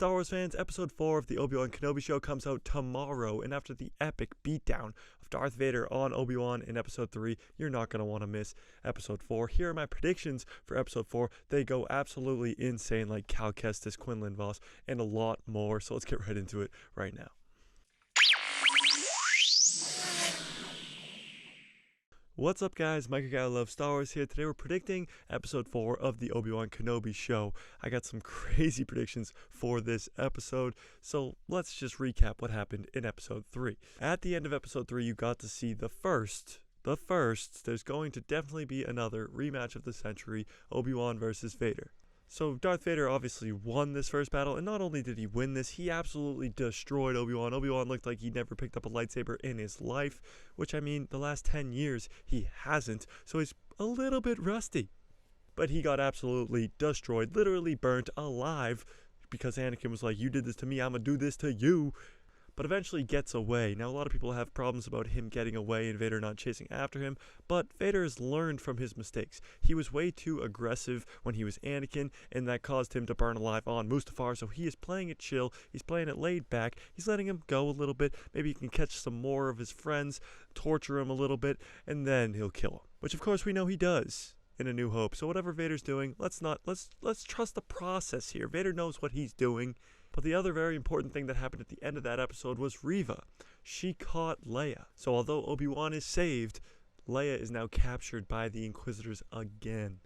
Star Wars fans, Episode 4 of the Obi-Wan Kenobi show comes out tomorrow, and after the epic beatdown of Darth Vader on Obi-Wan in Episode 3, you're not going to want to miss Episode 4. Here are my predictions for Episode 4. They go absolutely insane, like Cal Kestis, Quinlan Vos, and a lot more, so let's get right into it right now. What's up, guys? Mike, guy who loves Star Wars here. Today we're predicting Episode 4 of the Obi-Wan Kenobi show. I got some crazy predictions for this episode, so let's just recap what happened in Episode 3. At the end of Episode 3, you got to see the first, there's going to definitely be another rematch of the century, Obi-Wan versus Vader. So Darth Vader obviously won this first battle, and not only did he win this, he absolutely destroyed Obi-Wan. Obi-Wan looked like he never picked up a lightsaber in his life, which, I mean, the last 10 years he hasn't, so he's a little bit rusty. But he got absolutely destroyed, literally burnt alive, because Anakin was like, you did this to me, I'm gonna do this to you. But eventually gets away. Now, a lot of people have problems about him getting away and Vader not chasing after him, but Vader has learned from his mistakes. He was way too aggressive when he was Anakin, and that caused him to burn alive on Mustafar, so he is playing it chill, he's playing it laid back, he's letting him go a little bit, maybe he can catch some more of his friends, torture him a little bit, and then he'll kill him. Which, of course, we know he does in A New Hope. So whatever Vader's doing, let's trust the process here. Vader knows what he's doing. But the other very important thing that happened at the end of that episode was Reva. She caught Leia. So although Obi-Wan is saved, Leia is now captured by the Inquisitors again.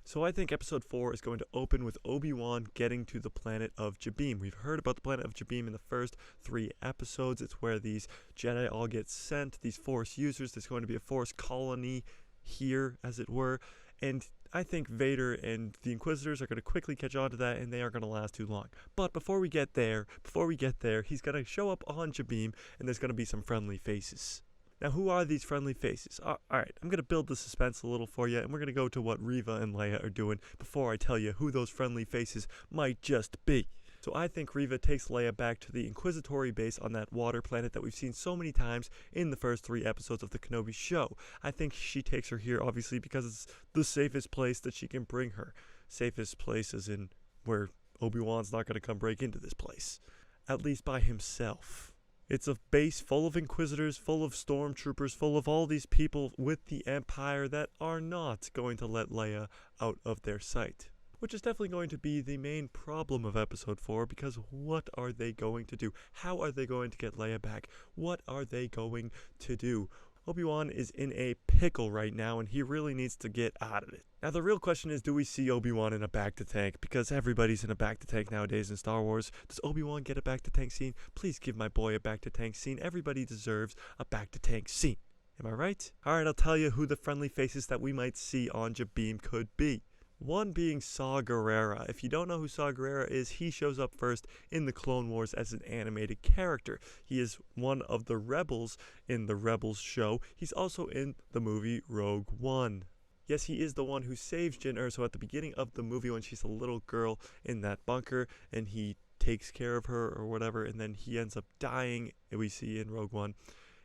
So I think Episode 4 is going to open with Obi-Wan getting to the planet of Jabiim. We've heard about the planet of Jabiim in the first 3 episodes. It's where these Jedi all get sent, these Force users. There's going to be a Force colony here, as it were. And I think Vader and the Inquisitors are going to quickly catch on to that, and they aren't going to last too long. But before we get there, he's going to show up on Jabiim, and there's going to be some friendly faces. Now, who are these friendly faces? Alright, I'm going to build the suspense a little for you, and we're going to go to what Reva and Leia are doing before I tell you who those friendly faces might just be. So I think Reva takes Leia back to the Inquisitory base on that water planet that we've seen so many times in the first 3 episodes of the Kenobi show. I think she takes her here, obviously, because it's the safest place that she can bring her. Safest place as in where Obi-Wan's not going to come break into this place. At least by himself. It's a base full of Inquisitors, full of Stormtroopers, full of all these people with the Empire that are not going to let Leia out of their sight. Which is definitely going to be the main problem of Episode 4, because what are they going to do? How are they going to get Leia back? What are they going to do? Obi-Wan is in a pickle right now, and he really needs to get out of it. Now, the real question is, do we see Obi-Wan in a back-to-tank? Because everybody's in a back-to-tank nowadays in Star Wars. Does Obi-Wan get a back-to-tank scene? Please give my boy a back-to-tank scene. Everybody deserves a back-to-tank scene. Am I right? Alright, I'll tell you who the friendly faces that we might see on Jabiim could be. One being Saw Gerrera. If you don't know who Saw Gerrera is, he shows up first in the Clone Wars as an animated character. He is one of the rebels in the Rebels show. He's also in the movie Rogue One. Yes, he is the one who saves Jyn Erso at the beginning of the movie when she's a little girl in that bunker, and he takes care of her or whatever, and then he ends up dying, we see in Rogue One.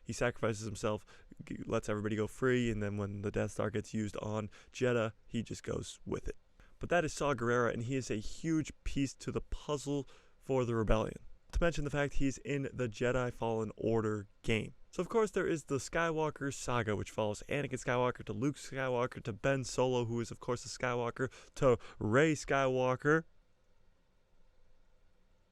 He sacrifices himself, lets everybody go free, and then when the Death Star gets used on Jedha, he just goes with it. But that is Saw Gerrera, and he is a huge piece to the puzzle for the Rebellion. To mention the fact he's in the Jedi Fallen Order game. So of course there is the Skywalker saga, which follows Anakin Skywalker to Luke Skywalker to Ben Solo, who is of course a Skywalker, to Rey Skywalker.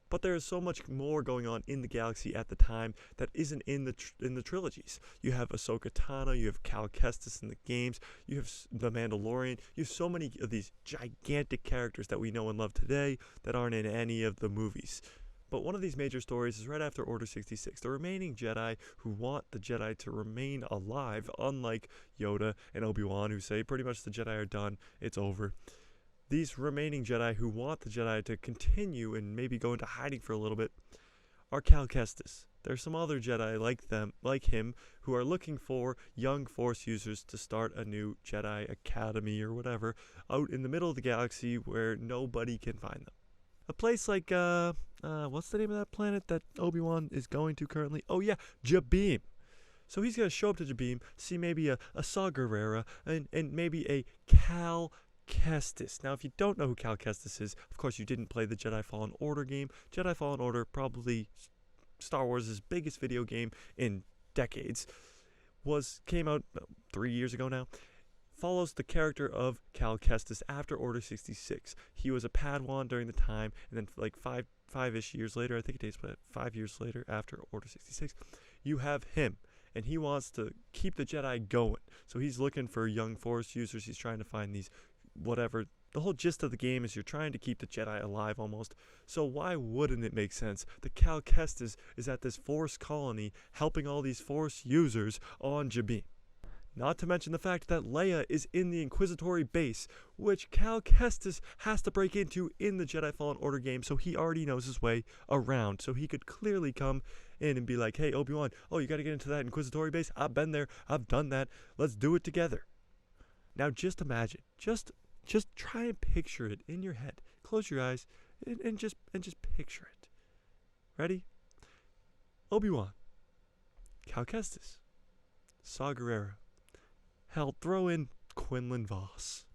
But there is so much more going on in the galaxy at the time that isn't in the trilogies. You have Ahsoka Tano, you have Cal Kestis in the games, you have the Mandalorian, you have so many of these gigantic characters that we know and love today that aren't in any of the movies. But one of these major stories is right after Order 66. The remaining Jedi who want the Jedi to remain alive, unlike Yoda and Obi-Wan, who say pretty much the Jedi are done, it's over. These remaining Jedi who want the Jedi to continue and maybe go into hiding for a little bit are Cal Kestis. There's some other Jedi like him, who are looking for young Force users to start a new Jedi Academy or whatever out in the middle of the galaxy where nobody can find them. A place like, what's the name of that planet that Obi-Wan is going to currently? Oh yeah, Jabiim. So he's going to show up to Jabiim, see maybe a Saw Gerrera and maybe a Cal Kestis. Now, if you don't know who Cal Kestis is, of course you didn't play the Jedi Fallen Order game. Jedi Fallen Order, probably Star Wars' biggest video game in decades, came out 3 years ago now. Follows the character of Cal Kestis after Order 66. He was a Padawan during the time, and then like five-ish years later, I think it takes 5 years later after Order 66, you have him, and he wants to keep the Jedi going. So he's looking for young Force users. He's trying to find these, whatever. The whole gist of the game is you're trying to keep the Jedi alive almost. So why wouldn't it make sense that Cal Kestis is at this Force colony helping all these Force users on Jabim? Not to mention the fact that Leia is in the Inquisitory base, which Cal Kestis has to break into in the Jedi Fallen Order game, so he already knows his way around. So he could clearly come in and be like, hey, Obi-Wan, oh, you got to get into that Inquisitory base? I've been there. I've done that. Let's do it together. Now just imagine. Just try and picture it in your head. Close your eyes and just picture it. Ready? Obi-Wan, Cal Kestis, Saw Gerrera. Hell, throw in Quinlan Voss.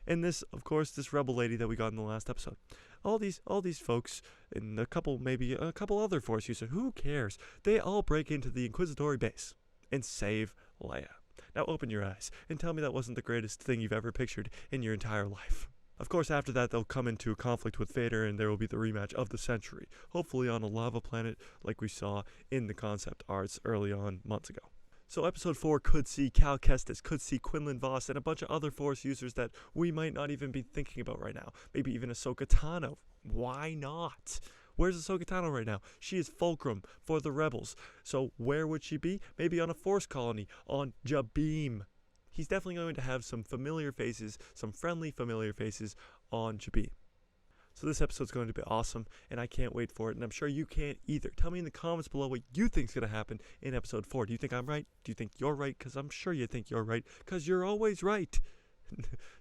And this, of course, this rebel lady that we got in the last episode. All these folks, and maybe a couple other Force users, who cares? They all break into the Inquisitory base and save Leia. Now open your eyes and tell me that wasn't the greatest thing you've ever pictured in your entire life. Of course, after that, they'll come into a conflict with Vader, and there will be the rematch of the century, hopefully on a lava planet like we saw in the concept arts early on months ago. So episode 4 could see Cal Kestis, could see Quinlan Voss, and a bunch of other Force users that we might not even be thinking about right now. Maybe even Ahsoka Tano. Why not? Where's Ahsoka Tano right now? She is fulcrum for the rebels. So where would she be? Maybe on a Force colony, on Jabim. He's definitely going to have some familiar faces, some friendly familiar faces on Jabim. So this episode's going to be awesome, and I can't wait for it, and I'm sure you can't either. Tell me in the comments below what you think's going to happen in episode 4. Do you think I'm right? Do you think you're right? Because I'm sure you think you're right, because you're always right.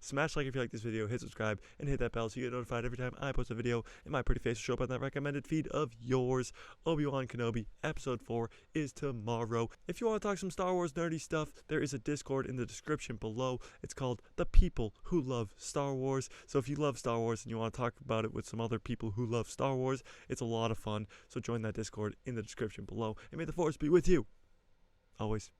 Smash like if you like this video, hit subscribe, and hit that bell so you get notified every time I post a video, and my pretty face will show up on that recommended feed of yours. Obi-Wan Kenobi, episode 4 is tomorrow. If you want to talk some Star Wars nerdy stuff, there is a Discord in the description below. It's called The People Who Love Star Wars. So if you love Star Wars and you want to talk about it with some other people who love Star Wars, it's a lot of fun. So join that Discord in the description below, and may the Force be with you always.